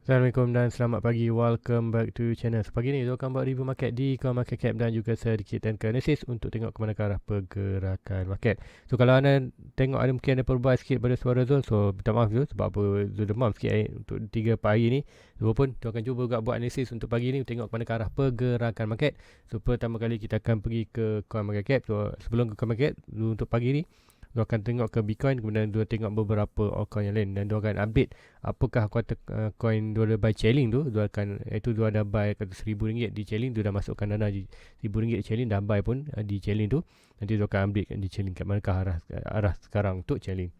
Assalamualaikum dan selamat pagi. Welcome back to channel. So, pagi ni kita akan buat review market di CoinMarketCap dan juga sedikit analysis untuk tengok ke mana ke arah pergerakan market. So kalau anda tengok ada mungkin ada perubahan sikit pada suara Zul, so minta maaf Zul sebab apa Zul demam sikit untuk 3-4 hari ni. So pun kita akan cuba juga buat analisis untuk pagi ni tengok ke mana ke arah pergerakan market. So pertama kali kita akan pergi ke CoinMarketCap. So sebelum ke CoinMarketCap untuk pagi ni dia akan tengok ke Bitcoin, kemudian dia tengok beberapa altcoin yang lain dan dia akan update apakah kuartal coin dia buy challenge tu. Dia akan itu dia ada buy kata RM1000 di challenge, dia dah masukkan dana RM1000 di challenge, dah buy pun di challenge tu. Nanti dia akan update di challenge kat manakah arah sekarang untuk challenge.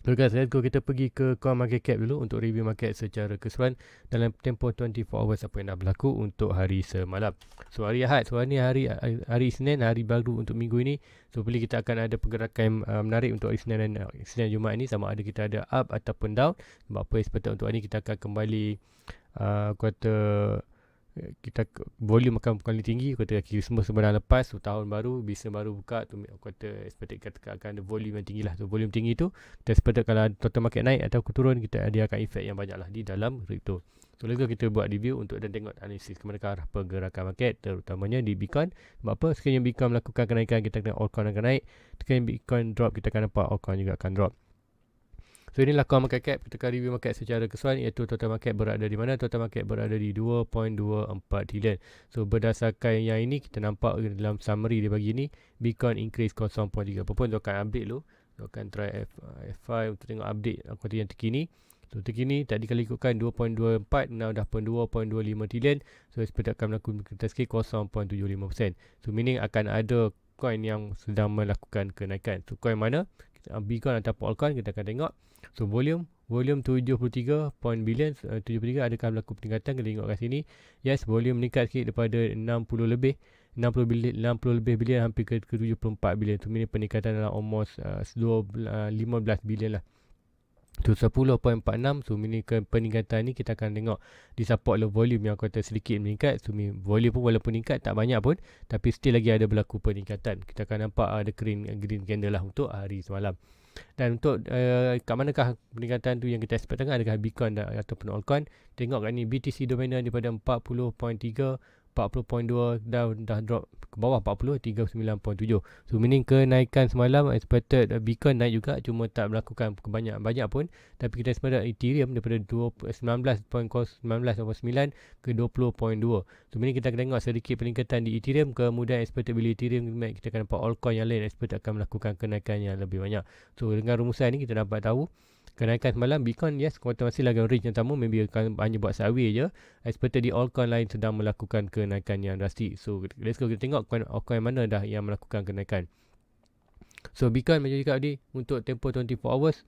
So guys, let's go, kita pergi ke CoinMarketCap dulu untuk review market secara keseluruhan dalam tempoh 24 hours apa yang dah berlaku untuk hari semalam. So hari Ahad, so hari ni hari Isnin, hari baru untuk minggu ini. So boleh kita akan ada pergerakan menarik untuk Isnin dan Jumaat ini, sama ada kita ada up ataupun down. Sebab apa seperti untuk hari ni kita akan kembali kuartal kita volume akan paling tinggi kata Christmas sebenarnya lepas, so tahun baru, bisnes baru buka tu, kata expect kata akan ada volume yang tinggi lah. So volume tinggi tu kita expect kalau total market naik atau turun, kita dia akan efek yang banyak lah di dalam crypto. So let's go, kita buat review untuk dan tengok analisis ke mana ke arah pergerakan market, terutamanya di Bitcoin. Sebab apa, sekiranya Bitcoin melakukan kenaikan, kita akan altcoin akan naik. Sekiranya Bitcoin drop, kita akan nampak altcoin juga akan drop. So inilah CoinMarketCap, kita akan review market secara keseluruhan, iaitu total market berada di mana. Total market berada di 2.24 trilion. So berdasarkan yang ini, kita nampak dalam summary dia bagi ni, Bitcoin increase 0.3. Apa pun dia akan update dulu. Dia akan try F5 untuk tengok update kuartal yang terkini. So terkini tadi kalau ikutkan 2.24, now dah pun 2.25 trilion. So expect akan melakukan sikit 0.75%. So meaning akan ada coin yang sedang melakukan kenaikan. So coin mana? Bitcoin ataupun altcoin, kita akan tengok. So volume 73 billion, 73 adakah berlaku peningkatan? Kita tengok kat sini. Yes, volume meningkat sikit daripada 60 lebih 60 lebih bilion hampir ke 74 bilion. Tu ini peningkatan dalam almost 15 bilion lah. Tu 10.46. So ini peningkatan ni kita akan tengok disupport oleh volume yang kata sedikit meningkat. So volume pun walaupun meningkat tak banyak pun, tapi still lagi ada berlaku peningkatan. Kita akan nampak ada green candle lah untuk hari semalam. Dan untuk kat manakah peningkatan tu yang kita expect, adakah Bitcoin ataupun altcoin? Tengok kat ni, BTC dominan daripada 40.3, 40.2 dah drop ke bawah 40, 39.7. So meaning kenaikan semalam expected Bitcoin naik juga, cuma tak melakukan banyak pun. Tapi kita expect Ethereum daripada 19.9 ke 20.2. So meaning kita akan tengok sedikit peningkatan di Ethereum, kemudian expected bila Ethereum naik, kita akan nampak altcoin yang lain expect akan melakukan kenaikan yang lebih banyak. So dengan rumusan ni kita dapat tahu kenaikan semalam Bitcoin, yes, kuartal masih lagi range yang sama, maybe akan hanya buat sideways je. Expected di altcoin lain sedang melakukan kenaikan yang drastik. So let's go, kita tengok altcoin mana dah yang melakukan kenaikan. So Bitcoin macam cakap tadi, untuk tempoh 24 hours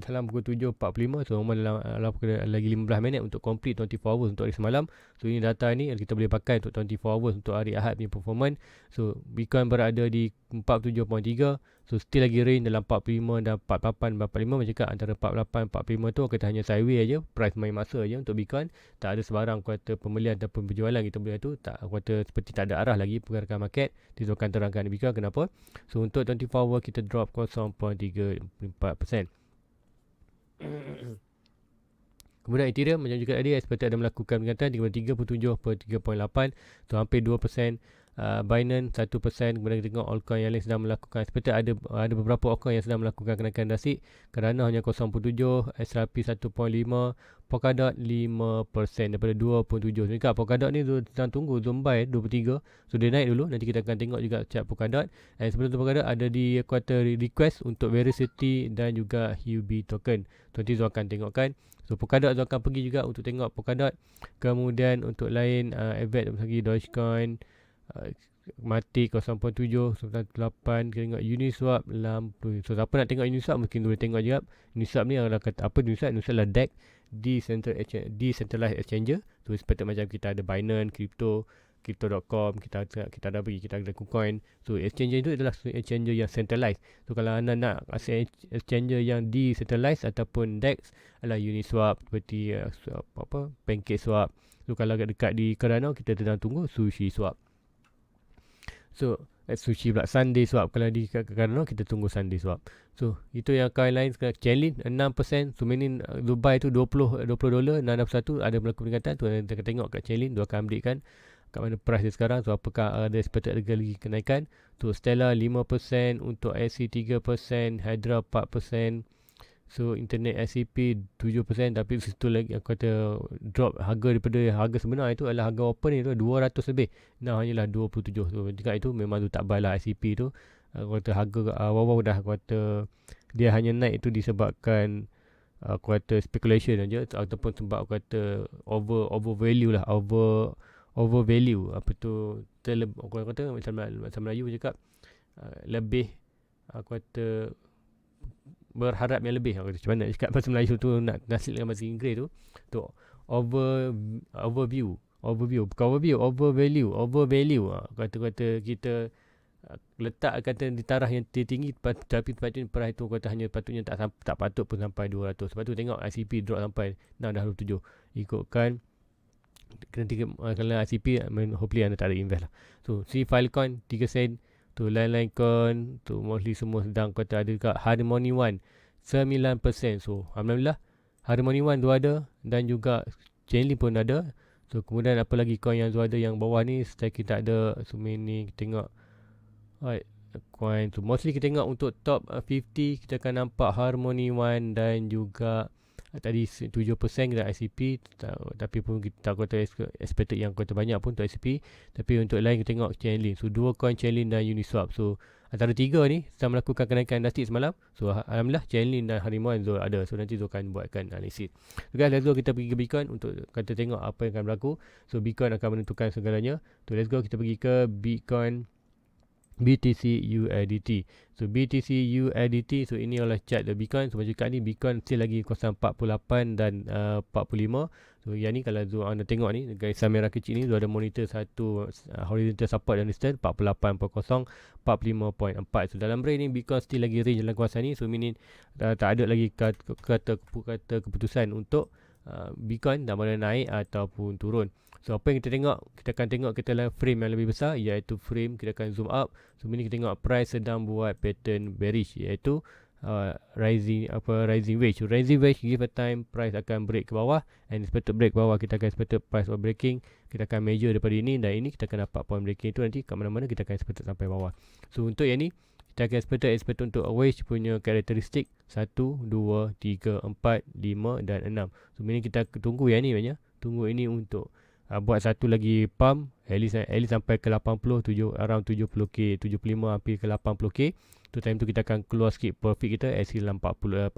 dalam pukul 7.45, so dalam lagi 15 minit untuk complete 24 hours untuk hari semalam. So ini data ni kita boleh pakai untuk 24 hours untuk hari Ahad punya performance. So Bitcoin berada di 47.3, so still lagi range dalam 45 dan 48, 45. Macam cakap antara 48 45 tu kita hanya sideways aja, price main masa aja untuk Bitcoin. Tak ada sebarang kuartal pembelian ataupun penjualan, kita boleh tu tak, kuartal seperti tak ada arah lagi pergerakan market. Kita akan terangkan Bitcoin kenapa. So untuk 24 hours kita drop 0.34%. Kemudian Ethereum macam juga tadi expected ada melakukan peningkatan 37 per 3.8, so hampir 2%. Binance 1%. Kemudian kita tengok altcoin yang lain sedang melakukan, seperti ada beberapa altcoin yang sedang melakukan kenaikan drastik. Cardano hanya 0.7, XRP 1.5, Polkadot 5% daripada 2.7. Dekat Polkadot ni sedang tunggu zoom buy 23. So dia naik dulu, nanti kita akan tengok juga chart Polkadot. Dan sebelum tu Polkadot ada di quarter request untuk Veracity dan juga Huobi token. Nanti Zul akan tengokkan. So Polkadot Zul akan pergi juga untuk tengok Polkadot. Kemudian untuk lain Avet lagi, Dogecoin, Matic 0.7, 98. Kita tengok Uniswap lampu. So siapa nak tengok Uniswap mungkin boleh tengok juga. Uniswap ni adalah kata apa? Uniswap adalah DEX, decentralized exchanger. So seperti macam kita ada Binance, Crypto.com, kita ada bagi, kita ada KuCoin. So exchanger itu adalah exchanger yang centralized. So kalau anda nak exchanger yang decentralized ataupun DEX adalah Uniswap, seperti PancakeSwap. So kalau dekat di Cardano, kita sedang tunggu SushiSwap. So sushi pula Sunday swap. Kalau di Cardano kita tunggu Sunday swap. So itu yang coin lain. Chainlink 6%. So meaning Dubai tu $20 $6.1 ada berlaku peningkatan tu. Kita tengok kat Chainlink dia akan update kan kat mana price dia sekarang. So apakah ada expected lagi kenaikan. So Stellar 5%, untuk SC 3%, Hydra 4%. So internet SCP 7%. Tapi situ lagi aku kata drop harga daripada harga sebenar itu adalah harga open itu 200 lebih. Nah hanyalah 27. So jika itu memang tu tak buy lah SCP tu. Aku kata harga wow dah. Aku kata dia hanya naik itu disebabkan aku kata speculation aja ataupun sebab aku kata over value lah, over value. Apa tu aku kata macam Melayu cakap lebih aku kata berharap yang lebih. Aku kata macam mana cakap bahasa Melayu tu nak nasib dengan bahasa Inggeris tu overview bukan overvalue. Kata kita letak kata di taraf yang tinggi tapi patutnya price tu kata hanya patutnya tak patut pun sampai 200. Sebab tu tengok ICP drop sampai dah 27 ikutkan kalau ICP hopefully anda tak ada invest lah. So si Filecoin 3 sen tu, lain-lain coin tu mostly semua sedang kata ada dekat Harmony One 9%. So alhamdulillah Harmony One tu ada dan juga Chainlink pun ada. So kemudian apa lagi coin yang tu ada yang bawah ni stake tak ada. So ni kita tengok coin tu mostly kita tengok untuk top 50 kita akan nampak Harmony One dan juga tadi 7% kita ICP. Tapi pun kita kata expected yang kata banyak pun untuk ICP. Tapi untuk lain kita tengok Chainlink. So dua coin Chainlink dan Uniswap. So antara tiga ni sedang melakukan kenaikan drastik semalam. So alhamdulillah Chainlink dan Harmony One Zul ada. So nanti Zul akan buatkan analisis. So guys, let's go kita pergi ke Bitcoin untuk kata tengok apa yang akan berlaku. So Bitcoin akan menentukan segalanya. So let's go kita pergi ke Bitcoin BTC USDT. So BTC USDT, so ini adalah chart the Bitcoin. So macam kat ni Bitcoin still lagi 0.48 dan 45. So yang ni kalau Zul anda tengok ni garisan merah kecil ni Zul ada monitor satu horizontal support dan resistance 48.0, 45.4. So dalam range ni Bitcoin still lagi range dalam kawasan ni. So meaning tak ada lagi kata keputusan untuk Bitcoin dah mana naik ataupun turun. So apa yang kita tengok, kita akan tengok kita dalam frame yang lebih besar, iaitu frame kita akan zoom up. So ini kita tengok price sedang buat pattern bearish, iaitu rising wedge. So rising wedge give a time price akan break ke bawah, and expected break ke bawah kita akan expected price of breaking. Kita akan measure daripada ini dan ini kita akan dapat point breaking itu nanti kat mana-mana kita akan expected sampai bawah. So untuk yang ni kita akan expected untuk wedge punya karakteristik 1, 2, 3, 4, 5 dan 6. So ini kita tunggu yang ni banyak. Tunggu ini untuk buat satu lagi pump at least sampai ke 80, around 70k, 75 hampir ke 80k. Tu time tu kita akan keluar sikit profit kita hasil 40%.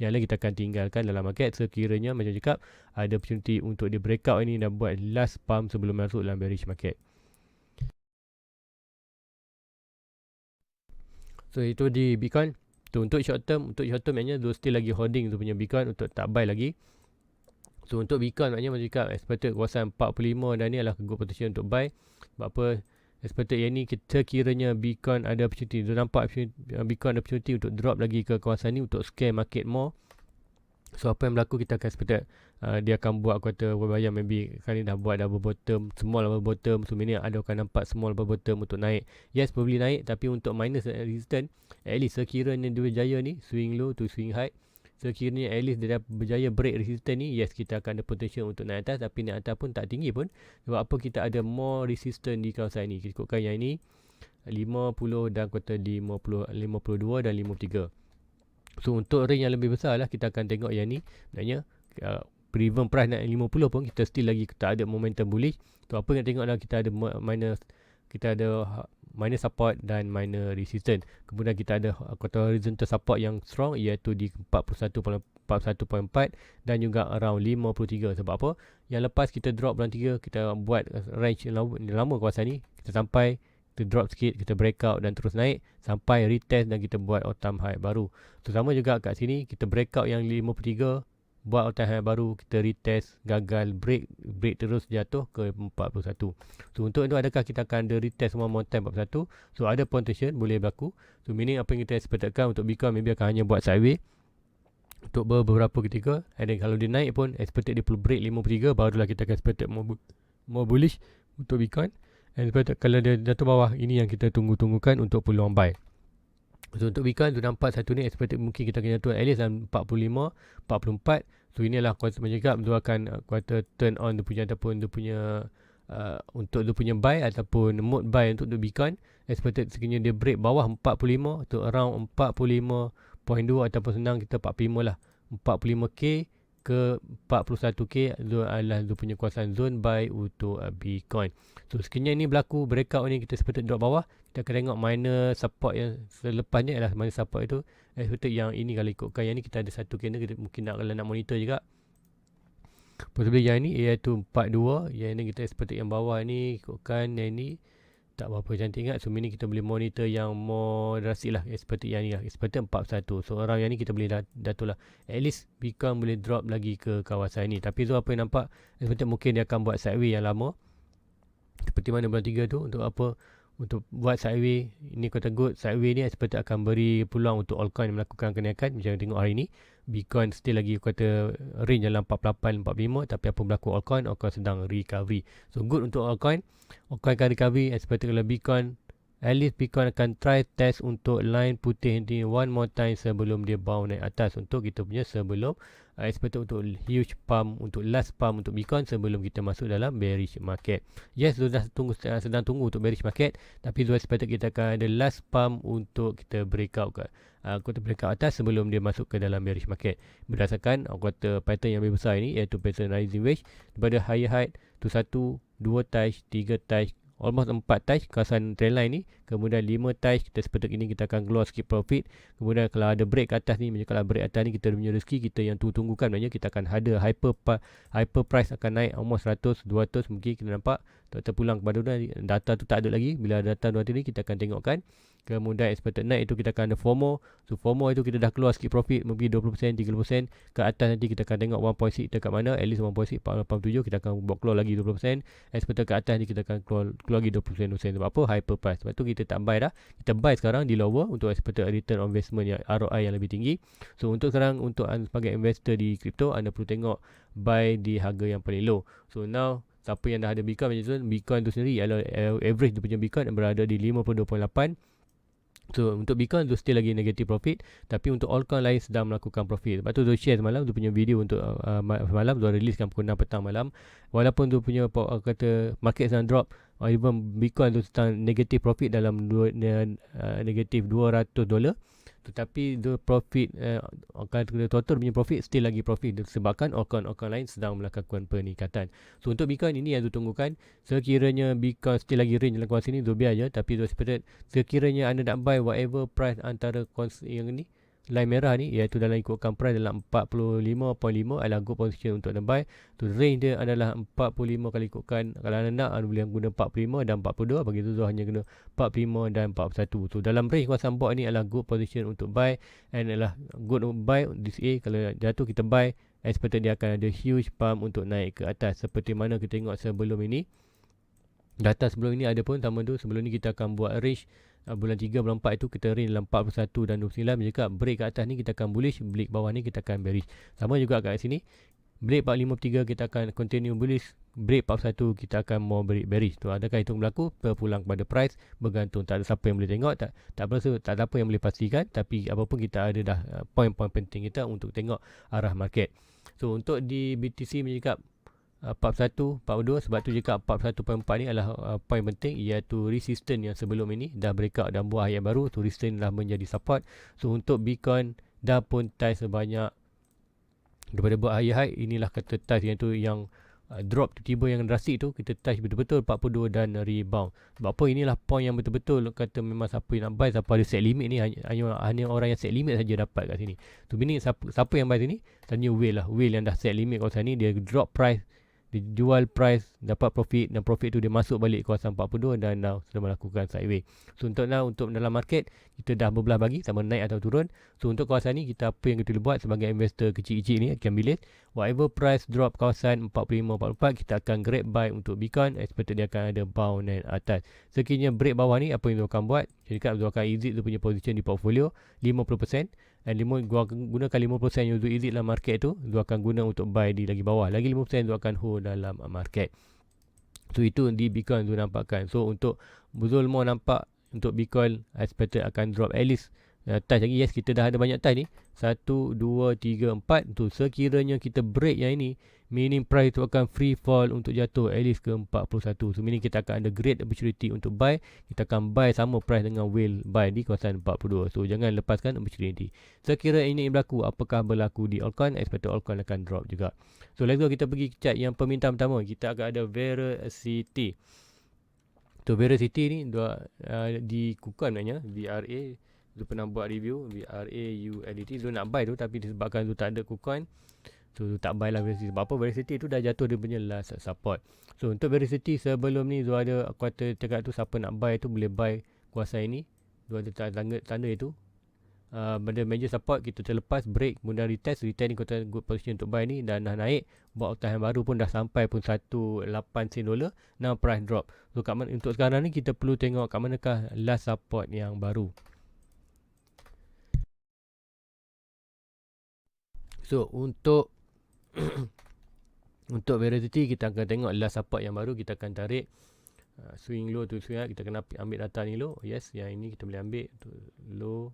Yang lain kita akan tinggalkan dalam market sekiranya macam cakap ada opportunity untuk dia breakout ini dan buat last pump sebelum masuk dalam bearish market. So itu di Bitcoin. Tu untuk short term maknanya tu still lagi holding tu punya Bitcoin untuk tak buy lagi. So untuk Bitcoin maknanya macam cakap expected kawasan 45 dan ni adalah good potential untuk buy. Sebab apa? Expected yang ni kita kiranya Bitcoin ada opportunity. Dia nampak Bitcoin ada opportunity untuk drop lagi ke kawasan ni untuk scale market more. So apa yang berlaku kita akan expected dia akan buat kata berbayar maybe kali ni dah buat double bottom, small double bottom. So ini ada akan nampak small double bottom untuk naik. Yes probably naik tapi untuk minus resistance at least sekiranya dia berjaya ni swing low to swing high. Sekiranya at least dia dah berjaya break resistance ni, yes kita akan ada potential untuk naik atas. Tapi naik atas pun tak tinggi pun. Sebab apa kita ada more resistance di kawasan ni. Kita ikutkan yang ini 50 dan kata 52 dan 53. So untuk range yang lebih besar lah kita akan tengok yang ni. Maknanya even price naik 50 pun kita still lagi tak ada momentum bullish. So apa yang tengok lah kita ada minor support dan minor resistance. Kemudian kita ada horizontal support yang strong iaitu di 41.4 dan juga around 53. Sebab apa? Yang lepas kita drop bulan 3 kita buat range lama kawasan ni. Kita sampai kita drop sikit, kita breakout dan terus naik sampai retest dan kita buat all time high baru. So sama juga kat sini kita breakout yang 53, buat all time high baru, kita retest, gagal, break terus jatuh ke 41. So untuk itu adakah kita akan ada retest semua mountain 41? So ada potential boleh berlaku. So meaning apa yang kita expectkan untuk Bitcoin maybe akan hanya buat sideways untuk beberapa ketika, and then kalau dia naik pun expected dia perlu break 53 barulah kita akan expected more bullish untuk Bitcoin. And kalau dia jatuh bawah, ini yang kita tunggu-tunggukan untuk peluang buy. So untuk Bitcoin tu nampak satu ni expected mungkin kita akan jatuh at least dalam 45, 44. So inilah kuartal menjegap dia akan kuartal turn on dia punya ataupun dia punya untuk dia punya buy ataupun mode buy untuk Bitcoin. Expected sekiranya dia break bawah 45 to around 45.2 ataupun senang kita 45 lah. 45k ke 41k itu adalah dia punya kawasan zone buy untuk Bitcoin. So sekiranya ini berlaku breakout ni kita seperti drop bawah, kita akan tengok minor support yang selepasnya ialah minor support itu seperti yang ini kalau ikutkan yang ni kita ada satu candle kita mungkin nak monitor juga. Possibly yang ni iaitu 42, yang ni kita seperti yang bawah ni ikutkan yang ni tak berapa cantik ingat. So ini kita boleh monitor yang more drastic lah seperti yang ni lah, seperti 41. So orang yang ni kita boleh datul lah, at least Bitcoin boleh drop lagi ke kawasan ni. Tapi tu apa yang nampak seperti mungkin dia akan buat sideways yang lama seperti mana bulan 3 tu. Untuk apa? Untuk buat sideways ini kata good sideways ni seperti akan beri peluang untuk altcoin melakukan kenaikan. Macam tengok hari ni Bitcoin still lagi kata range dalam 48-45, tapi apa berlaku altcoin sedang recovery. So good untuk altcoin akan recovery. Seperti kalau Bitcoin, at least Bitcoin akan try test untuk line putih ni one more time sebelum dia bounce naik atas untuk kita punya sebelum seperti untuk huge pump, untuk last pump untuk Bitcoin sebelum kita masuk dalam bearish market. Yes, sedang tunggu untuk bearish market, tapi seperti kita akan ada last pump untuk kita breakout kita breakout atas sebelum dia masuk ke dalam bearish market berdasarkan kata pattern yang lebih besar ini, iaitu pattern rising wedge daripada higher height tu 1, 2 touch, 3 touch, almost 4 touch kawasan trendline ni, kemudian 5 touch kita seperti ini kita akan keluar sikit profit. Kemudian kalau ada break ke atas ni, kalau break atas ni kita punya rezeki kita yang tunggukan, maknanya kita akan ada hyper price akan naik almost 100, 200 mungkin kita nampak. Terpulang kepada data tu tak ada lagi. Bila data dua ni kita akan tengokkan. Kemudian expected naik itu kita akan ada FOMO. So FOMO itu kita dah keluar sikit profit, mungkin 20%, 30%. Ke atas nanti kita akan tengok 1.6 dekat mana, at least 1.6, 487 kita akan buat keluar lagi 20%. Expected ke atas ni kita akan keluar lagi 20%. Sebab apa? Hyper price. Sebab tu kita tak buy dah. Kita buy sekarang di lower untuk expected return on investment yang ROI yang lebih tinggi. So untuk sekarang untuk sebagai investor di crypto, anda perlu tengok buy di harga yang paling low. So now siapa yang dah ada Bitcoin macam tu, Bitcoin tu sendiri average dia punya Bitcoin berada di 52.8. So untuk Bitcoin tu still lagi negative profit, tapi untuk altcoin lain sedang melakukan profit. Lepas tu dia share semalam tu punya video untuk semalam dia releasekan pukul 6 petang malam. Walaupun tu punya kata market sedang drop, even Bitcoin tu sedang negative profit dalam negative $200, tetapi the profit total punya profit still lagi profit disebabkan altcoin lain sedang melakukan peningkatan. So untuk Bitcoin ini yang ditunggukan. Sekiranya Bitcoin still lagi range dalam kawasan ini, biar je. Tapi sekiranya anda nak buy whatever price antara yang ni line merah ni, iaitu dalam ikutkan price dalam 45.5 adalah good position untuk anda buy. Tu range dia adalah 45 kali ikutkan. Kalau anda nak, anda boleh guna 45 dan 42. Bagi tu hanya guna 45 dan 41. So dalam range kawasan bawah ni adalah good position untuk buy, and adalah good buy this A. Kalau jatuh kita buy, expected dia akan ada huge pump untuk naik ke atas, seperti mana kita tengok sebelum ini. Data sebelum ini ada pun sama tu. Sebelum ni kita akan buat range bulan 3, bulan 4 itu kita range dalam 41 dan 29. Jika break ke atas ni kita akan bullish, break bawah ni kita akan bearish. Sama juga kat sini, break 453 kita akan continue bullish, break 41 kita akan more bearish. Tu adakah itu berlaku? Berpulang kepada price, bergantung. Tak ada siapa yang boleh tengok, tak ada apa yang boleh pastikan. Tapi apapun kita ada dah point-point penting kita untuk tengok arah market. So untuk di BTC menyikap 41, 42, sebab tu jika 41.4 ni adalah point penting, iaitu resistance yang sebelum ini dah breakout dan buah yang baru. Tu resistance dah menjadi support. So untuk Bitcoin dah pun touch sebanyak daripada buat high, inilah kata touch yang tu yang drop tiba-tiba yang drastik tu, kita touch betul-betul 42 dan rebound. Sebab apa? Inilah point yang betul-betul kata memang siapa yang nak buy, siapa ada set limit ni, hanya orang yang set limit saja dapat kat sini. Tu bini siapa yang buy sini? Tanya whale lah. Whale yang dah set limit kawasan ni, dia drop price, dia jual price, dapat profit, dan profit tu dia masuk balik kawasan 42 dan now sudah melakukan sideways. So untuk dalam market kita dah berbelah bagi sama naik atau turun. So untuk kawasan ni kita apa yang kita boleh buat sebagai investor kecil-kecil ni akan pilih whatever price drop kawasan 45-44 kita akan grab buy untuk Bitcoin, expected dia akan ada bound naik atas. Sekiranya break bawah ni, apa yang dia akan buat? Syarikat dia akan exit dia punya position di portfolio 50%, dan gunakan 50% yang untuk exit dalam market tu, dia akan guna untuk buy di lagi bawah. Lagi 50% dia akan hold dalam market. So itu di Bitcoin tu nampakkan. So untuk Zul mau nampak untuk Bitcoin expected akan drop at least touch lagi. Yes, kita dah ada banyak touch ni. 1, 2, 3, 4 tu. Sekiranya kita break yang ini, meaning price tu akan free fall untuk jatuh at least ke 41. So meaning kita akan ada great opportunity untuk buy. Kita akan buy sama price dengan whale buy di kawasan 42. So jangan lepaskan opportunity. Sekira ini berlaku, apakah berlaku di altcoin? Expected altcoin akan drop juga. So let's go, kita pergi chat yang permintaan pertama. Kita akan ada Veracity. So Veracity ni di KuCoin sebenarnya, VRA. Dia pernah buat review VRAULT. Dia nak buy tu, tapi disebabkan tu tak ada KuCoin, so tak buy lah Veracity. Sebab apa? Veracity tu dah jatuh dia punya last support. So untuk Veracity sebelum ni Zul ada kuartal cakap tu, siapa nak buy tu boleh buy kuasa ini. Zul ada tanda itu. Pada major support kita terlepas, break, kemudian retest ni kata good position untuk buy ni, dan dah naik buat time baru pun dah sampai pun 18 sen dolar. Now price drop. So kat mana, untuk sekarang ni kita perlu tengok kat manakah last support yang baru. So untuk untuk Veracity kita akan tengok last support yang baru. Kita akan tarik swing low tu swing high. Kita kena ambil data ni low. Yes, yang ini kita boleh ambil tu low.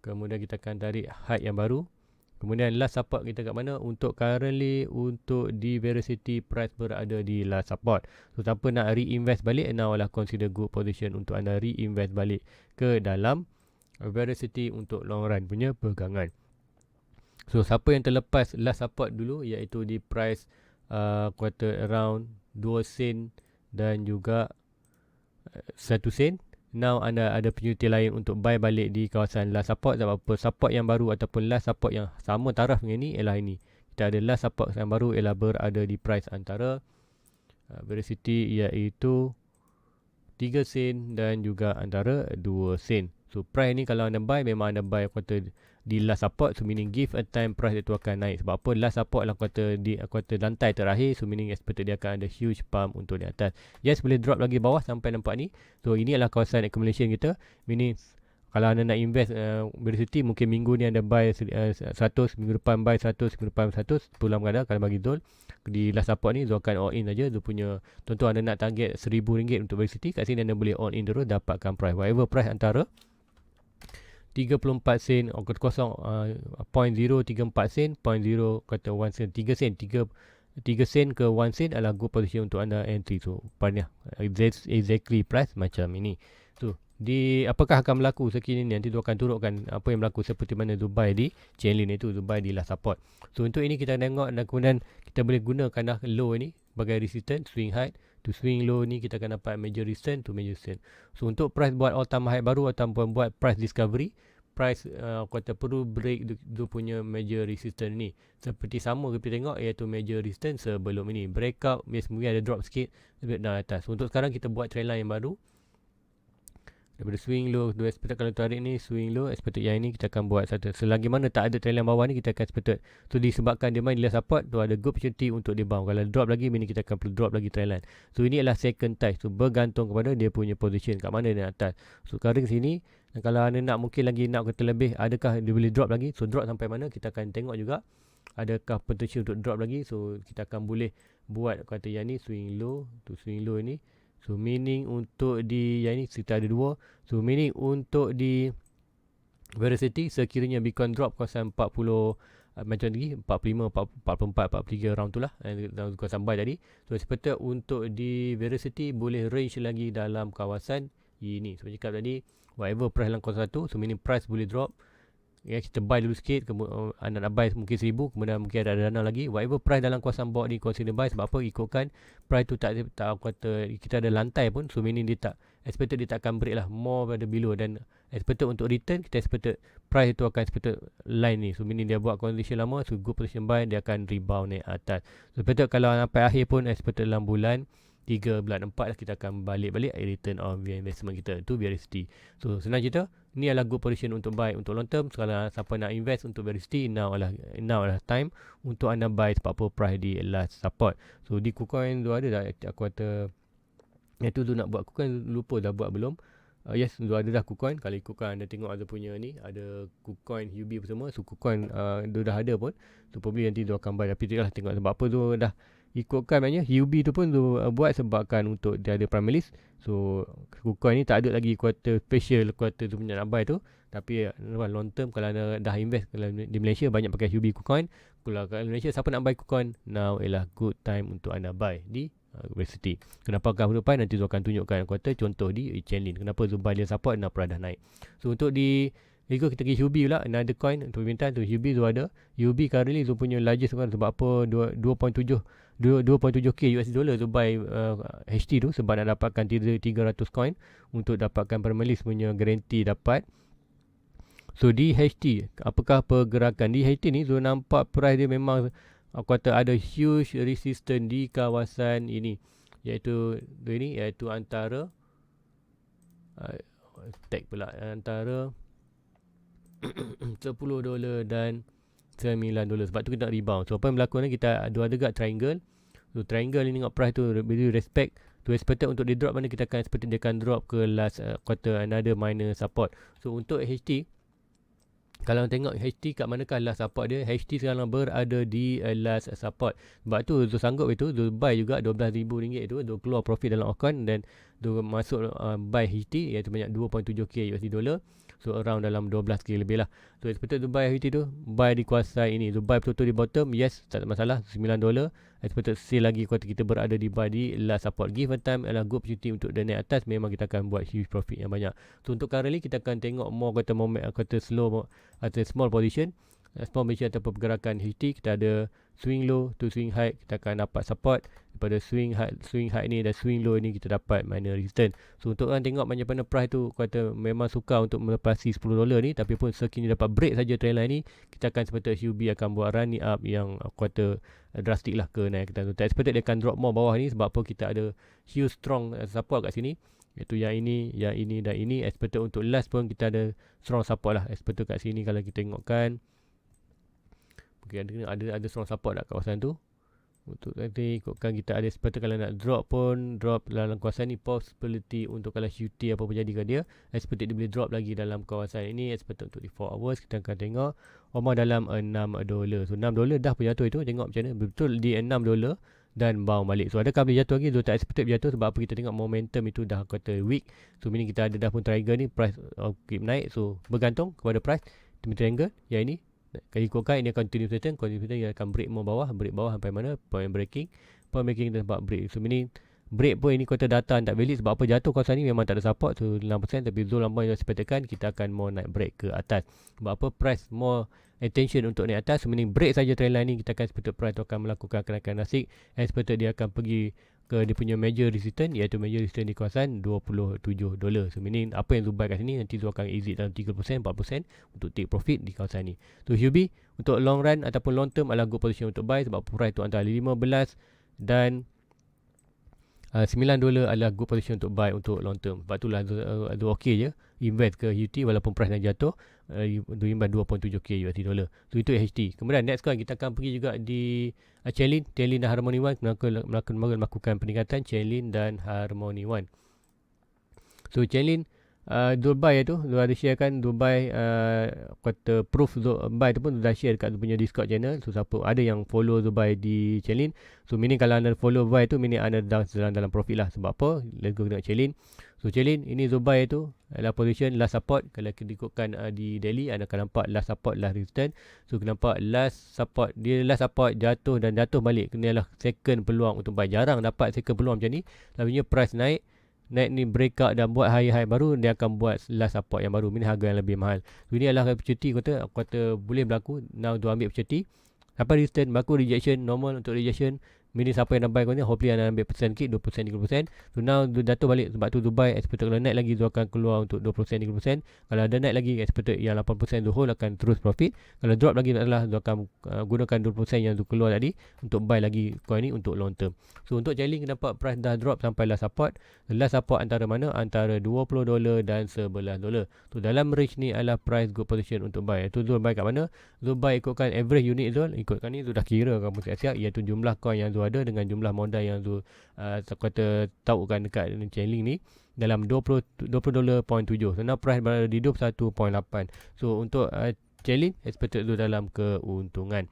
Kemudian kita akan tarik high yang baru. Kemudian last support kita kat mana? Untuk currently untuk di Veracity price berada di last support. So siapa nak reinvest balik, now lah consider good position untuk anda reinvest balik ke dalam Veracity untuk long run punya pegangan. So siapa yang terlepas last support dulu, iaitu di price quarter around 2 sen dan juga 1 sen. Now anda ada opportunity lain untuk buy balik di kawasan last support. Sebab apa? Support yang baru ataupun last support yang sama taraf dengan ini ialah ini. Kita ada last support yang baru ialah berada di price antara Veracity iaitu 3 sen dan juga antara 2 sen. So price ni kalau anda buy, memang anda buy kuartal di last support. So meaning give a time price itu akan naik. Sebab apa? Last support adalah kuartal lantai terakhir. So meaning expected dia akan ada huge pump untuk di atas. Yes, boleh drop lagi bawah sampai nampak ni. So ini adalah kawasan accumulation kita. Meaning kalau anda nak invest Veracity, mungkin minggu ni anda buy 100, minggu depan buy 100, minggu depan 100. Pulang kadang kalau bagi Zul di last support ni, Zul akan all in saja. Zul punya, contoh anda nak target RM1,000 untuk Veracity, kat sini anda boleh all in terus, dapatkan price. Whatever price antara 34 sen kosong 0.034 sen 0.0 kata 1 sen 3 sen 3 sen ke 1 sen adalah good position untuk anda entry. So banyak exactly price macam ini. So di apakah akan berlaku sekiranya nanti tu akan turunkan apa yang berlaku seperti mana Dubai di Chainlink itu, Dubai di last support. So untuk ini kita tengok, dan kemudian kita boleh gunakan dah low ini sebagai resistance, swing high to swing low ni kita akan dapat major resistance to major resistance. So untuk price buat all time high baru ataupun buat price discovery, price kata perlu break dia punya major resistance ni. Seperti sama kita tengok iaitu major resistance sebelum ini. Breakout, mungkin ada drop sikit lebih dari atas. So, untuk sekarang kita buat trendline yang baru. Daripada swing low, expected kalau tarik ni swing low, expected yang ini kita akan buat satu. Selagi mana tak ada trendline bawah ni, kita akan expected. So disebabkan dia main di support, tu ada good opportunity untuk dia bounce. Kalau drop lagi, meaning kita akan perlu drop lagi trendline. So ini adalah second touch. So bergantung kepada dia punya position kat mana dia atas. So sekarang sini, kalau anda nak mungkin lagi nak kata lebih, adakah dia boleh drop lagi? So drop sampai mana, kita akan tengok juga. Adakah potential untuk drop lagi? So kita akan boleh buat kata yang ni swing low to swing low ini. So meaning untuk di yang ni kita ada dua. So meaning untuk di Veracity sekiranya Bitcoin drop kawasan 40 macam lagi 45, 44, 43 round tu lah dalam kawasan buy tadi. So expected untuk di Veracity boleh range lagi dalam kawasan ini. So cakap tadi whatever price dalam kawasan 1, so meaning price boleh drop. Ya, kita buy dulu sikit, kemudian anda nak buy mungkin 1000, kemudian mungkin ada dana lagi. Whatever price dalam kawasan bawah ni consider buy. Sebab apa? Ikutkan price tu tak kata kita ada lantai pun, so meaning dia tak expected, dia tak akan break lah more pada below. Dan expected untuk return, kita expected price tu akan expected line ni. So meaning dia buat condition lama, so good position buy, dia akan rebound naik atas. So expected kalau sampai akhir pun expected dalam bulan 3, bulan 4 lah kita akan balik return on investment kita. Itu Veracity. So senang cerita, ni adalah good position untuk buy untuk long term. Kalau siapa nak invest untuk Veracity, now adalah time untuk anda buy. Sebab apa? Price di last support. So di KuCoin tu ada dah, aku kata itu tu nak buat KuCoin, lupa dah buat belum. Yes, tu ada dah KuCoin. Kalau ikutkan anda tengok ada punya ni, ada KuCoin UB semua. So KuCoin dia dah ada pun. So probably nanti dia akan buy. Tapi tu lah tengok sebab apa tu dah ikutkan maknanya UB tu pun Zul buat sebabkan untuk dia ada primary list. So KuCoin ni tak ada lagi kuartal special, kuartal tu punya nak buy tu. Tapi long term kalau anda dah invest, kalau di Malaysia banyak pakai UB KuCoin. Kalau kat Malaysia siapa nak buy KuCoin, now ialah good time untuk anda buy di Velocity. Kenapa akan depan nanti Zul akan tunjukkan kuartal contoh di Chainlink. Kenapa Zul buy dia support dan dah naik. So untuk di Lego kita pergi UB pula, another coin untuk permintaan tu UB Zul ada. UB currently Zul punya largest kan, sebab apa 2.7k US dollar Zul buy HT tu sebab nak dapatkan 300 coin untuk dapatkan permalis punya guarantee dapat. So di HT, apakah pergerakan di HT ni? Zul nampak price dia memang aku kata ada huge resistance di kawasan ini, iaitu antara tag pula antara $10 dan $9. Sebab tu kita nak rebound. So apa yang berlaku ni, kita ada dekat triangle. So triangle ni tengok price tu really respect tu expected untuk di drop mana, kita akan expected dia akan drop ke last quarter another minor support. So untuk HT, kalau tengok HT kat manakah last support dia, HT sekarang berada di last support. Sebab tu Zul sanggup itu Zul buy juga RM12,000 tu, Zul keluar profit dalam account dan Zul masuk buy HT iaitu banyak 2.7k USD dollar. So around dalam 12k lebih lah. So expected to buy HT tu, buy di kuasa ini. So buy betul-betul di bottom, yes, tak ada masalah, $9. Expected sell lagi kuasa kita berada di buy di last support. Given time adalah good opportunity untuk dia naik atas, memang kita akan buat huge profit yang banyak. So untuk currently kita akan tengok more kata slow atau small position. Small position ataupun pergerakan HT, kita ada swing low to swing high, kita akan dapat support. Daripada swing high ni dan swing low ni kita dapat minor resistance. So untuk orang tengok macam mana price tu, kata memang suka untuk melepasi $10 ni, tapi pun sekiranya dapat break saja trendline ni, kita akan seperti UB akan buat running up yang kata drastik lah ke naik. Kita tak expected dia akan drop more bawah ni, sebab apa kita ada huge strong support kat sini, iaitu yang ini dan ini. Expected untuk last pun kita ada strong support lah. Expected kat sini kalau kita tengokkan mungkin ada strong support kat kawasan tu. Untuk nanti ikutkan kita ada seperti kalau nak drop pun drop dalam kawasan ni, possibility untuk kalau QT apa pun jadi ke dia, expected dia boleh drop lagi dalam kawasan ini. Expected untuk 4 hours kita akan tengok omah dalam $6. So $6 dah pun jatuh itu, tengok macam mana betul di $6 dan bounce balik. So adakah boleh jatuh lagi? So tak expected jatuh sebab apa, kita tengok momentum itu dah kata weak. So meaning kita ada dah pun triangle ni price keep naik. So bergantung kepada price triangle yang ini. Kalau ikutkan ini akan continue pattern dia akan break bawah sampai mana point breaking dia nampak break. So meaning break pun ini kata data tak valid sebab apa, jatuh kawasan ni memang tak ada support. So 6% tapi Zul lambat yang expectedkan kita akan more naik break ke atas. Sebab apa, price more attention untuk naik atas. So meaning break saja trendline ni, kita akan expected price tu akan melakukan kenaikan nasib. Expected dia akan pergi ke dia punya major resistance, iaitu major resistance di kawasan $27. So meaning apa yang Zul buy kat sini, nanti Zul akan exit dalam 30%, 40% untuk take profit di kawasan ni. So UB untuk long run ataupun long term adalah good position untuk buy sebab price tu antara 15 dan $9 adalah good position untuk buy untuk long term. Sebab itulah Zul okey je invest ke UT walaupun price nak jatuh, invest 2.7k USD dollar. So itu HT. Kemudian next coin kita akan pergi juga di Chainlink dan Harmony One, melakukan peningkatan Chainlink dan Harmony One. So Chainlink Zul buy tu, Zul ada share kan, Zul buy kata proof Zul buy tu pun Zul dah share dekat Zul punya Discord channel. So siapa ada yang follow Zul buy di Chainlink, so meaning kalau anda follow buy tu, meaning anda dalam profit lah. Sebab apa, let's go tengok Chainlink. So Chainlink ini Zul buy tu adalah position last support. Kalau kita ikutkan di daily, anda akan nampak last support, last resistance. So kita nampak last support, dia last support jatuh dan jatuh balik. Ini adalah second peluang untuk buy. Jarang dapat second peluang macam ni. Tapi price naik ni breakout dan buat high baru, dia akan buat last support yang baru, ini harga yang lebih mahal. So ini adalah opportunity kata boleh berlaku. Now tu ambil opportunity. Sampai resistance, berlaku rejection, normal untuk rejection. Meaning siapa yang nak buy kau ni, hopefully anda ambil persen sikit, 20%, 30%. So now dia jatuh balik, sebab tu Dubai expected kalau naik lagi dia akan keluar untuk 20%, 30%. Kalau ada naik lagi expected yang 80% tu hold akan terus profit. Kalau drop lagi adalah dia akan gunakan 20% yang tu keluar tadi untuk buy lagi coin ni untuk long term. So untuk Chainlink nampak price dah drop sampai last support. Last support antara mana? Antara $20 dan $11. So dalam range ni adalah price good position untuk buy. Itu Zul buy kat mana? Zul buy ikutkan average unit Zul, ikutkan ni Zul dah kira kamu siap-siap, iaitu jumlah coin yang Zul ada dengan jumlah modal yang Zul kata tahu kan dekat Chainlink ni dalam $20.7. So now price berada di 21.8. So untuk Chainlink expected Zul dalam keuntungan.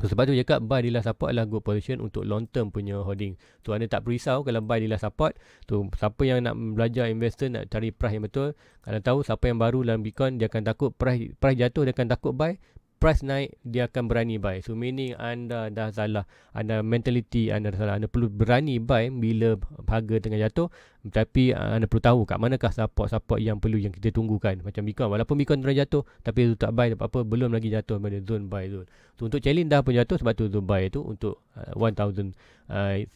So sebab tu cakap buy di last support adalah good position untuk long term punya holding. So anda tak perlu risau kalau buy di last support. Tu siapa yang nak belajar investor, nak cari price yang betul, kalau tahu siapa yang baru dalam Bitcoin, dia akan takut price jatuh, dia akan takut buy. Price naik, dia akan berani buy. So meaning anda dah salah, anda mentality anda dah salah. Anda perlu berani buy bila harga tengah jatuh. Tapi anda perlu tahu kat manakah support yang perlu yang kita tunggukan. Macam Bitcoin, walaupun Bitcoin tengah jatuh, tapi tu tak buy apa-apa, belum lagi jatuh pada zone buy zone. So untuk challenge dah pun jatuh, sebab tu buy tu untuk 1000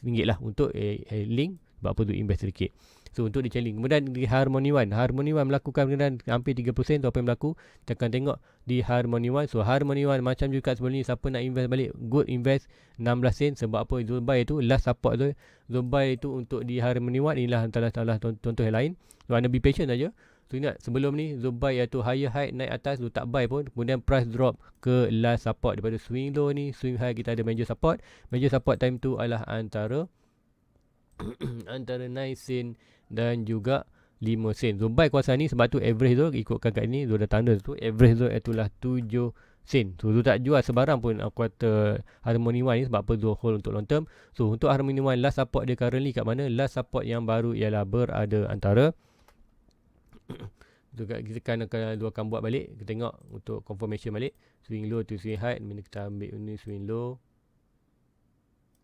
ringgit lah untuk link, sebab apa tu invest sedikit. So untuk di challenge. Kemudian di Harmony One melakukan kemudian hampir 3%. Tu apa yang berlaku, kita akan tengok di Harmony One. So Harmony One macam juga sebelum ni, siapa nak invest balik, good invest 16 sen. Sebab apa, zone buy tu last support tu, zone buy tu untuk di Harmony One. Inilah antara contoh yang lain. So anda be patient saja. So ingat sebelum ni zone buy iaitu higher high naik atas, tu tak buy pun, kemudian price drop ke last support. Daripada swing low ni, swing high kita ada major support. Major support time tu adalah antara antara 9 sen dan juga 5 sen. Zone buy kuasa ni, sebab tu average tu ikutkan kat ni, tu dah tanda tu average tu itulah 7 sen. So tu tak jual sebarang pun kuartal Harmony One ni, sebab apa tu hold untuk long term. So untuk Harmony One last support dia currently kat mana? Last support yang baru ialah berada antara kita akan buat balik, kita tengok untuk confirmation balik swing low to swing high. Bila kita ambil ni swing low,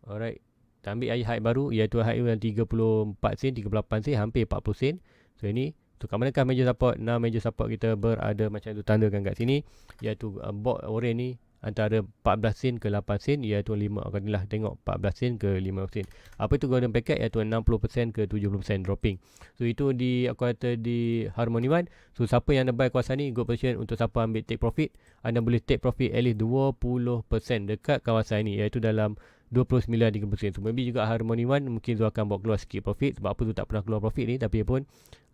alright, kita ambil high baru iaitu high yang 34 sen, 38 sen, hampir 40 sen. So ini tu kat manakah major support? Nah, major support kita berada macam tu tandakan kat sini, iaitu box orange ni antara 14 sen ke 8 sen, iaitu 5 akan lah tengok 14 sen ke 5 sen. Apa itu golden packet, iaitu 60% ke 70% dropping. So itu di aku kata di Harmony One. So siapa yang nak buy kawasan ni, good position. Untuk siapa ambil take profit, anda boleh take profit at least 20% dekat kawasan ni, iaitu dalam 29-30%. So maybe juga Harmony One mungkin tu akan buat keluar sikit profit. Sebab apa tu tak pernah keluar profit ni, tapi pun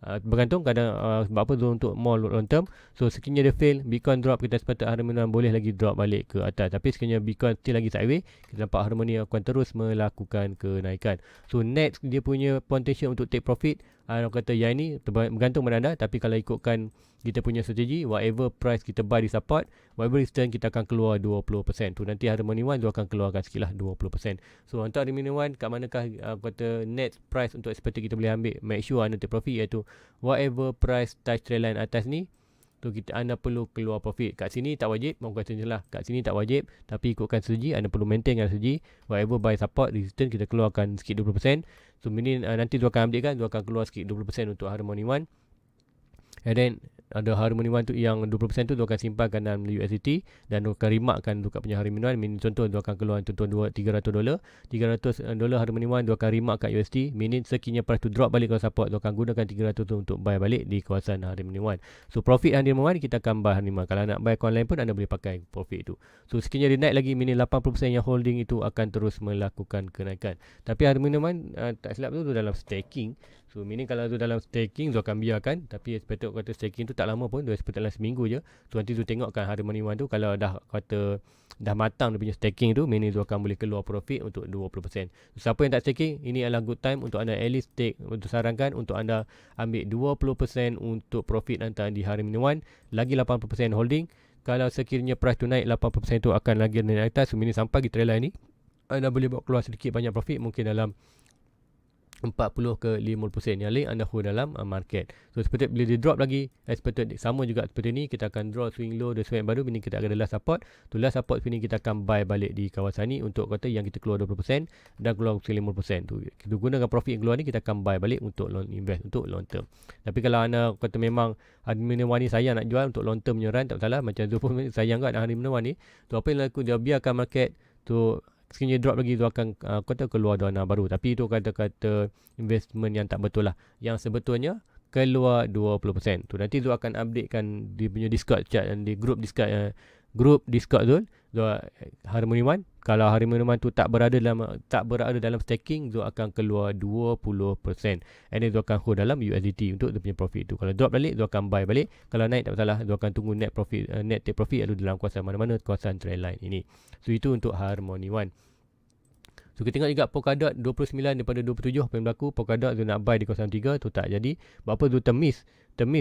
bergantung kadang sebab apa tu untuk more long term. So sekiranya dia fail, Bitcoin drop, kita sepakat Harmony One boleh lagi drop balik ke atas. Tapi sekiranya Bitcoin still lagi sideways, kita nampak Harmony akan terus melakukan kenaikan. So next dia punya potential untuk take profit, aku kata yang ini bergantung pada anda. Tapi kalau ikutkan kita punya strategi, whatever price kita buy di support, whatever return kita akan keluar 20%. Tu nanti Harmony One tu akan keluarkan sikit lah 20%. So untuk Harmony One, kat manakah aku kata net price untuk seperti kita boleh ambil, make sure anda take profit, iaitu whatever price touch trend line atas ni, tu anda perlu keluar profit. Kat sini tak wajib, mahu kata je lah, kat sini tak wajib, tapi ikutkan strategi, anda perlu maintain dengan strategi. Whatever buy support, resistance kita keluarkan sikit 20%. So ini nanti tu akan ambil kan, tu akan keluar sikit 20% untuk Harmony One. And then ada Harmony One tu yang 20% tu akan simpankan dalam USDT, dan akan remarkkan tu kat punya Harmony One. Meaning contoh tu akan keluar contoh $300 Harmony One tu akan remark kat USD. Meaning sekiranya price tu drop balik ke support, tu akan gunakan 300 tu untuk buy balik di kawasan Harmony One. So profit Harmony One kita akan buy Harmony One. Kalau nak buy coin lain pun anda boleh pakai profit tu. So sekiranya dia naik lagi, meaning 80% yang holding itu akan terus melakukan kenaikan. Tapi Harmony One tak silap tu dalam staking. So meaning kalau tu dalam staking, tu akan biarkan. Tapi sepatutnya kata staking tu tak lama pun, dia sepatutnya dalam seminggu je. Tu nanti tu tengokkan Harmony One tu, kalau dah kata dah matang dia punya staking tu, meaning tu akan boleh keluar profit untuk 20%. So, siapa yang tak staking, ini adalah good time untuk anda at least take. Untuk sarankan untuk anda ambil 20% untuk profit anda di Harmony One, lagi 80% holding. Kalau sekiranya price tu naik, 80% tu akan lagi naik atas. So meaning sampai di trend line ni, anda boleh buat keluar sedikit banyak profit, mungkin dalam 40 ke 50% yang lain anda hold dalam market. So seperti bila dia drop lagi, seperti sama juga seperti ni, kita akan draw swing low dan swing baru, ini kita ada last support. Tu last support sini kita akan buy balik di kawasan ni untuk kata yang kita keluar 20% dan keluar 50%. Tu kita gunakan profit yang keluar ni, kita akan buy balik untuk long invest untuk long term. Tapi kalau anda kata memang Harmony One ni sayang nak jual untuk long term menyerang, tak salah. Macam tu pun sayang kan Harmony One ni. Tu apa yang laku, dia biarkan market tu sekiranya drop lagi, tu akan kata keluar dana baru. Tapi itu kata-kata investment yang tak betul lah. Yang sebetulnya keluar 20%. Tu nanti tu akan updatekan di punya Discord chat dan di group Discord tu Harmony One. Kalau Harmony One tu tak berada dalam staking, tu akan keluar 20%. And then tu akan hold dalam USDT untuk dia punya profit tu. Kalau drop balik, tu akan buy balik. Kalau naik tak masalah, tu akan tunggu net take profit lalu dalam kawasan mana-mana, kawasan trend line ini. So itu untuk Harmony One. So kita tengok juga Polkadot 29 daripada 27 apa yang berlaku. Polkadot tu nak buy di kawasan 3 tu tak jadi. Sebab apa tu termiss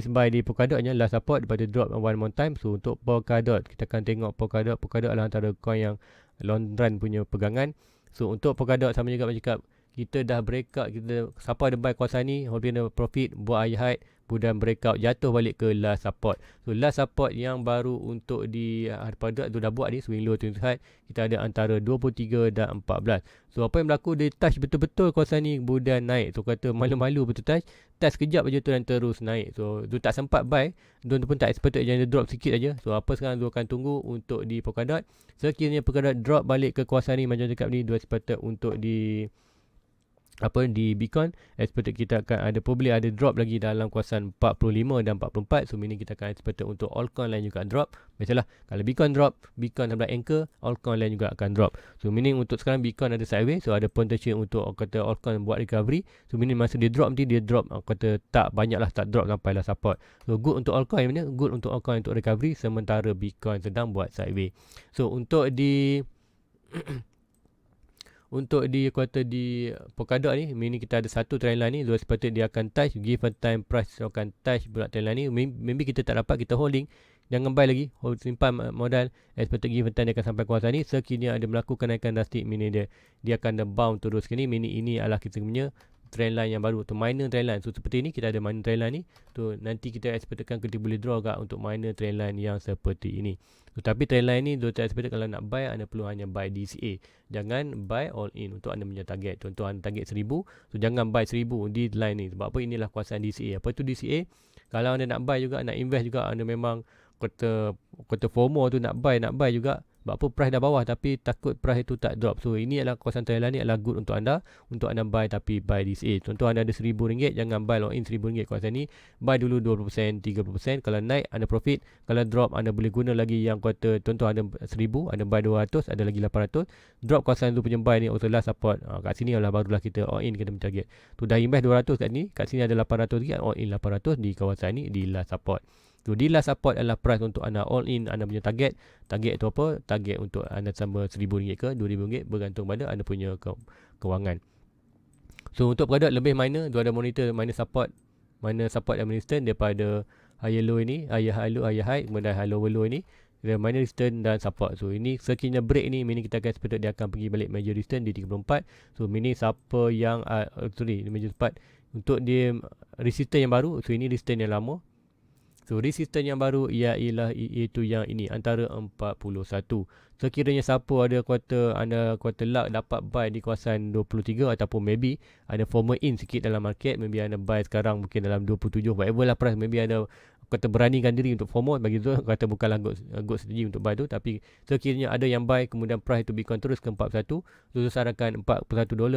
buy di Polkadotnya last support daripada drop one more time. So untuk Polkadot kita akan tengok Polkadot adalah antara coin yang long run punya pegangan. So untuk Polkadot sama juga macam cakap, kita dah breakout, kita siapa ada buy kawasan ni, holding the profit, buat high high, kemudian breakout jatuh balik ke last support. So last support yang baru untuk di Polkadot tu dah buat ni, swing low twin high, kita ada antara 23 dan 14. So apa yang berlaku, dia touch betul-betul kawasan ni kemudian naik. So kata malu-malu betul touch kejap aja tu dan terus naik. So tu tak sempat buy, tu pun tak expected je, dia drop sikit aja. So apa sekarang tu akan tunggu untuk di Polkadot. Sekiranya Polkadot drop balik ke kawasan ni macam cakap ni, tu expected untuk di Bitcoin, expected kita akan ada probably ada drop lagi dalam kawasan 45 dan 44. So meaning kita akan expected untuk altcoin lain juga drop. Biasalah kalau Bitcoin drop, Bitcoin adalah anchor, altcoin lain juga akan drop. So meaning untuk sekarang Bitcoin ada sideways, so ada potential untuk kata altcoin buat recovery. So meaning masa dia drop nanti dia drop kata tak banyak lah, tak drop sampai lah support. So good untuk altcoin, mana good untuk altcoin untuk recovery, sementara Bitcoin sedang buat sideways. So untuk di untuk di kuartal di Polkadot ni, meaning kita ada satu trend line ni, dua sepatutnya dia akan touch, given time price akan touch pula trend line ni. Maybe kita tak dapat, kita holding, jangan buy lagi, hold, simpan modal, expected given time dia akan sampai kawasan ni. Sekiranya ada melakukan kenaikan drastik, meaning dia akan bound terus ke ni, meaning ini adalah kita punya trend line yang baru tu, minor trend line. So seperti ni kita ada minor trend line ni, tu nanti kita expectkan kita boleh draw agak untuk minor trend line yang seperti ini. So, tapi trend line ni tu tak expected, kalau nak buy anda perlu hanya buy DCA, jangan buy all in untuk anda punya target. Contoh anda target 1000, so jangan buy 1000 di line ni. Sebab apa, inilah kawasan DCA. Apa tu DCA? Kalau anda nak buy juga, nak invest juga, anda memang kata FOMO tu nak buy juga. Sebab apa, price dah bawah tapi takut price itu tak drop. So ini adalah kawasan trend line ni adalah good untuk anda buy, tapi buy DCA. Contoh anda ada RM1000, jangan buy lock in RM1000 kawasan ni, buy dulu 20%, 30%. Kalau naik anda profit, kalau drop anda boleh guna lagi yang kata, contoh anda 1000, anda buy 200, ada lagi 800. Drop kawasan tu punya buy ni auto last support. Kat sini adalah barulah kita all in, kita target. Tu dah invest 200 kat ni, kat sini ada 800 lagi, all in 800 di kawasan ni di last support. So di last support adalah price untuk anda all in, anda punya target. Target tu apa? Target untuk anda sama RM1000 ke RM2000, bergantung pada anda punya kewangan. So untuk Polkadot lebih minor, tu ada monitor minor support dan resistance daripada higher low ini, higher low, higher high, kemudian high lower low ini, dia minor resistance dan support. So ini sekiranya break ni, meaning kita akan expect dia akan pergi balik major resistance di 34. So meaning siapa yang major support untuk dia resistance yang baru, so ini resistance yang lama. So resistance yang baru ialah iaitu yang ini antara 41. Sekiranya siapa ada kuartal luck dapat buy di kawasan 23, ataupun maybe ada formal in sikit dalam market, maybe anda buy sekarang mungkin dalam 27, whatever lah price, maybe ada kata beranikan diri untuk FOMO, bagi tu kata bukanlah good strategi untuk buy tu. Tapi sekiranya ada yang buy kemudian price tu Bitcoin terus ke 41, tu sarankan $41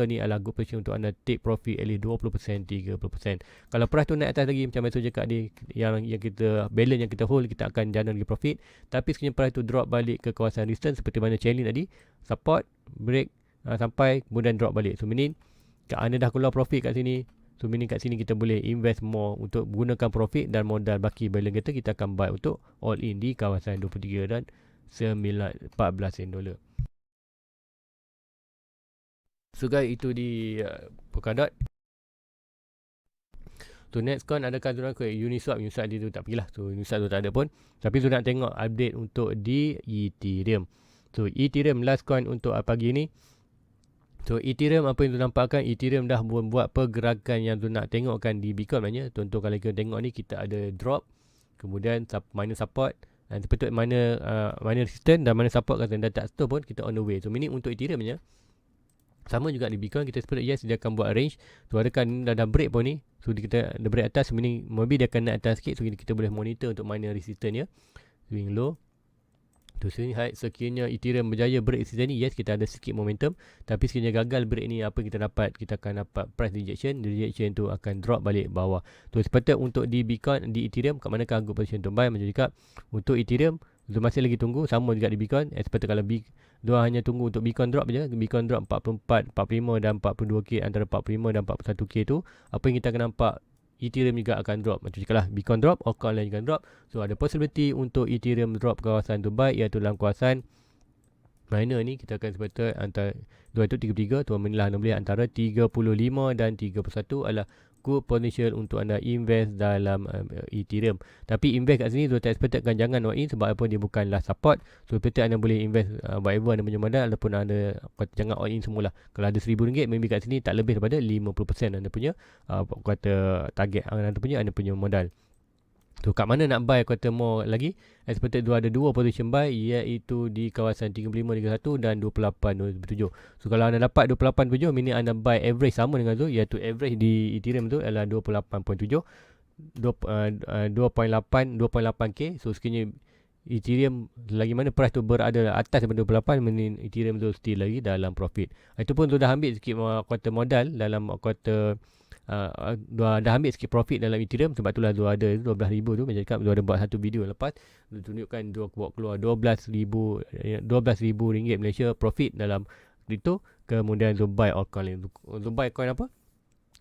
ni adalah good position untuk anda take profit at least 20%, 30%. Kalau price tu naik atas lagi, macam biasa cakap ni, yang kita balance, yang kita hold, kita akan generate lagi profit. Tapi sekiranya price tu drop balik ke kawasan resistance seperti mana challenge tadi, support, break, sampai kemudian drop balik. So meaning anda dah keluar profit kat sini. So meaning kat sini kita boleh invest more untuk gunakan profit dan modal baki balance kita akan buy untuk all in di kawasan 23 dan 14 sen dolar. So guys, itu di Polkadot. So next coin adakah tuan ke Uniswap dia tu tak pergilah. So Uniswap tu tak ada pun. Tapi tu nak tengok update untuk di Ethereum. So Ethereum last coin untuk pagi ni. So Ethereum, apa yang tu nampakkan, Ethereum dah buat pergerakan yang tu nak tengokkan di Bitcoin banyak. Contoh kalau kita tengok ni, kita ada drop, kemudian minor support, dan seperti mana resistance dan mana support, kata dah tak stop pun, kita on the way. So meaning untuk Ethereum nya sama juga di Bitcoin, kita seperti yes dia akan buat range. So adakah dah break pun ni, so kita ada break atas, meaning maybe dia akan naik atas sikit. So kita boleh monitor untuk minor resistance nya, swing low tu swing high. Sekiranya Ethereum berjaya break resistance ni, yes kita ada sikit momentum. Tapi sekiranya gagal break ni, apa kita dapat? Kita akan dapat price rejection. Rejection tu akan drop balik bawah. Tu sepatutnya untuk di Bitcoin, di Ethereum, kat manakah good position untuk buy? Macam cakap, untuk Ethereum tu masih lagi tunggu, sama juga di Bitcoin. Sepatutnya kalau dua hanya tunggu untuk Bitcoin drop je. Bitcoin drop 44, 45 dan 42k, antara 45 dan 41k tu, apa yang kita akan nampak, Ethereum juga akan drop. Macam cakap lah, Bitcoin drop, altcoin lain juga drop. So ada possibility untuk Ethereum drop kawasan tu buy, iaitu dalam kawasan Minor ni kita akan sebetul antara 233 tuan menilah anda boleh antara 35 dan 31 adalah good potential untuk anda invest dalam Ethereum. Tapi invest kat sini tuan tak expectedkan jangan all in sebab apa dia bukanlah support. So betul anda boleh invest whatever anda punya modal ataupun anda jangan all in semula. Kalau ada RM1,000 maybe kat sini tak lebih daripada 50% anda punya kata target anda punya modal. Tu kat mana nak buy kata more lagi? Expected ada dua position buy iaitu di kawasan 35.31 dan 28.7. So kalau anda dapat 28.7 meaning anda buy average sama dengan tu iaitu average di Ethereum tu adalah 28.7 2.8k. So sekiranya Ethereum lagi mana price tu berada atas daripada 28 meaning Ethereum tu still lagi dalam profit. Itu pun tu dah ambil sikit kata modal dalam kata dah ambil sikit profit dalam Ethereum sebab itulah tu ada 12,000 tu macam cakap tu ada buat satu video lepas tunjukkan dia buat keluar 12,000 ringgit Malaysia profit dalam crypto. Kemudian tu buy altcoin, tu buy coin apa?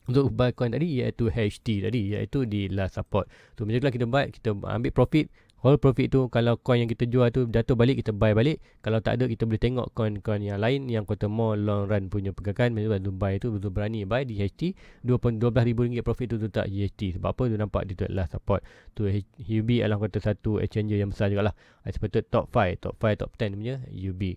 Untuk buy coin tadi iaitu HT tadi iaitu di last support. So macam itulah kita buy, kita ambil profit. Whole profit tu kalau coin yang kita jual tu jatuh balik kita buy balik. Kalau tak ada kita boleh tengok coin-coin yang lain yang kata more long run punya pegangan. Macam tu buy tu betul berani buy di HT RM12,000 profit tu tak GHT. Sebab apa tu nampak dia tu last support. Tu UB adalah kata satu exchanger yang besar jugalah. Seperti top 10 top 10 punya UB.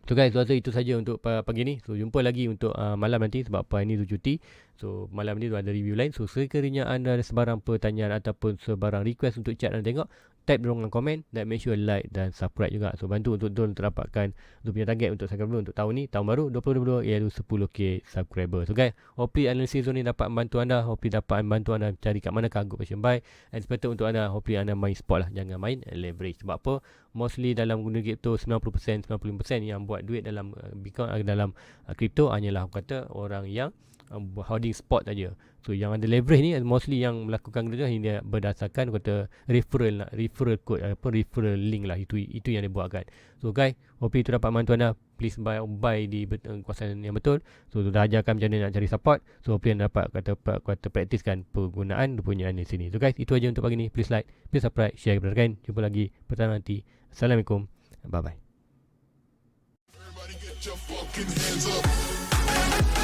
So guys, rasa itu saja untuk pagi ni. So jumpa lagi untuk malam nanti sebab apa ini tu cuti. So malam ni tu ada review lain. So sekiranya anda ada sebarang pertanyaan ataupun sebarang request untuk chat anda tengok, type dalam komen dan make sure like dan subscribe juga. So bantu untuk Don terdapatkan Don punya target untuk subscriber untuk tahun ni, tahun baru 2022 iaitu 10k subscriber. So guys, hopefully analysis zone ni dapat membantu anda, hopefully dapat membantu anda cari kat manakah good position buy, and seperti untuk anda hopefully anda main spot lah, jangan main leverage. Sebab apa? Mostly dalam guna crypto 90% 95% yang buat duit dalam Bitcoin dalam crypto hanyalah kata orang yang holding spot saja. So yang ada leverage ni mostly yang melakukan kerja ini berdasarkan kata referral code ataupun referral link lah, itu yang dia buatkan. So guys, hope itu dapat bantu anda. Please buy di kawasan yang betul. So dah ajarkan macam mana nak cari support. So hopefully anda dapat kata praktiskan penggunaan punya di sini. So guys, itu aja untuk pagi ni. Please like, please subscribe, share kepada rakan. Jumpa lagi pertama nanti. Assalamualaikum. Bye bye. Everybody get your fucking hands up.